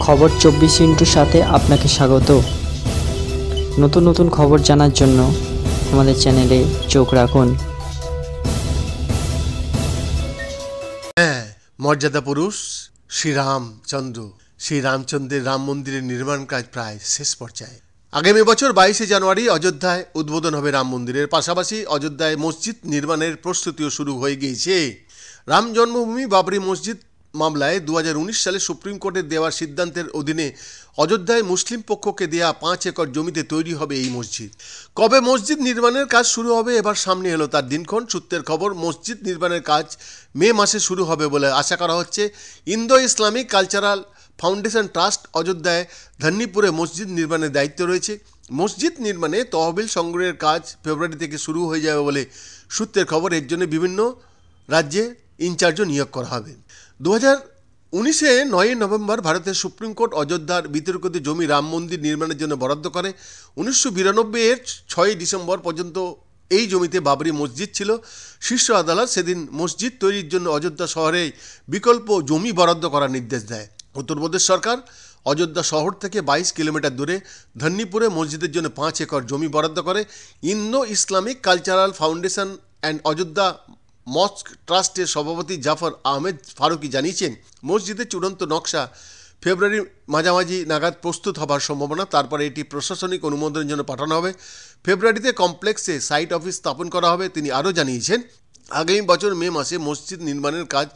খবর 24 সাথে আপনাকে স্বাগত। নতুন নতুন খবর জানার জন্য আমাদের চ্যানেলে চোখ রাখুন। মর্যাদা পুরুষ শ্রীরামচন্দ্রের রাম মন্দিরের নির্মাণ কাজ প্রায় শেষ পর্যায়ে। আগামী বছর 22শে জানুয়ারি অযোধ্যায় উদ্বোধন হবে রাম মন্দিরের। পাশাপাশি অযোধ্যায় মসজিদ নির্মাণের প্রস্তুতিও শুরু হয়ে গিয়েছে। রাম জন্মভূমি বাবরি মসজিদ মামলায় 2019 সালে সুপ্রিম কোর্টের দেওয়া সিদ্ধান্তের অধীনে অযোধ্যায় মুসলিম পক্ষকে দেয়া 5 একর জমিতে তৈরি হবে এই মসজিদ। কবে মসজিদ নির্মাণের কাজ শুরু হবে এবার সামনে এলো তার দিনক্ষণ। সূত্রের খবর, মসজিদ নির্মাণের কাজ মে মাসে শুরু হবে বলে আশা করা হচ্ছে। Indo Islamic cultural foundation trust অযোধ্যায় ধান্নিপুরে মসজিদ নির্মাণের দায়িত্ব রয়েছে। মসজিদ নির্মাণে তহবিল সংগ্রহের কাজ ফেব্রুয়ারি থেকে শুরু হয়ে যাবে বলে সূত্রের খবর। এর জন্য বিভিন্ন রাজ্যে ইনচার্জও নিয়োগ করা হবে। 2019-এ 9 নভেম্বর ভারতের সুপ্রিম কোর্ট অযোধ্যার বিতর্কিত জমি রাম মন্দির নির্মাণের জন্য বরাদ্দ করে। 1992-এর 6 ডিসেম্বর পর্যন্ত এই জমিতে বাবরি মসজিদ ছিল। শীর্ষ আদালত সেদিন মসজিদ তৈরির জন্য অযোধ্যা শহরে বিকল্প জমি বরাদ্দ করার নির্দেশ দেয়। উত্তরপ্রদেশ সরকার অযোধ্যা শহর থেকে 22 কিলোমিটার দূরে ধান্নিপুরে মসজিদের জন্য 5 একর জমি বরাদ্দ করে। Indo Islamic cultural foundation and Ayodhya mosque ট্রাস্টের সভাপতি জাফর আহমেদ ফারুকি জানিয়েছেন, মসজিদের চূড়ান্ত নকশা ফেব্রুয়ারির মাঝামাঝি নাগাদ প্রস্তুত হবার সম্ভাবনা। তারপরে এটি প্রশাসনিক অনুমোদনের জন্য পাঠানো হবে। ফেব্রুয়ারিতে কমপ্লেক্সে সাইট অফিস স্থাপন করা হবে। তিনি আরও জানিয়েছেন, আগামী বছর মে মাসে মসজিদ নির্মাণের কাজ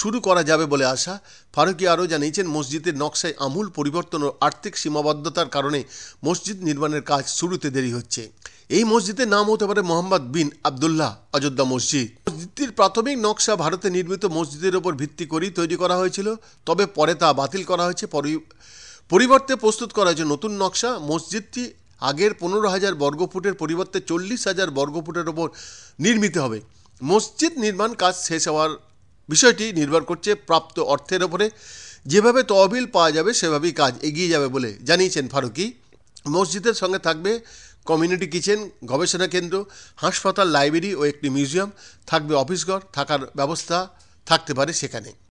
শুরু করা যাবে বলে আশা। ফারুকি আরও জানিয়েছেন, মসজিদের নকশায় আমূল পরিবর্তন ও আর্থিক সীমাবদ্ধতার কারণে মসজিদ নির্মাণের কাজ শুরুতে দেরি হচ্ছে। এই মসজিদের নাম হতে পারে মোহাম্মদ বিন আবদুল্লাহ অযোধ্যা মসজিদ। মসজিদটির প্রাথমিক নকশা ভারতে নির্মিত মসজিদের ওপর ভিত্তি করেই তৈরি করা হয়েছিল, তবে পরে তা বাতিল করা হয়েছে। পরিবর্তে প্রস্তুত করা হয়েছে নতুন নকশা। মসজিদটি আগের 15,000 বর্গফুটের পরিবর্তে 40,000 বর্গফুটের ওপর নির্মিত হবে। মসজিদ নির্মাণ কাজ শেষ হওয়ার বিষয়টি নির্ভর করছে প্রাপ্ত অর্থের ওপরে। যেভাবে তহবিল পাওয়া যাবে সেভাবেই কাজ এগিয়ে যাবে বলে জানিয়েছেন ফারুকি। মসজিদের সঙ্গে থাকবে কমিউনিটি কিচেন, গবেষণা কেন্দ্র, হাসপাতাল, লাইব্রেরি ও একটি মিউজিয়াম থাকবে। অফিস ঘর থাকার ব্যবস্থা থাকতে পারে সেখানে।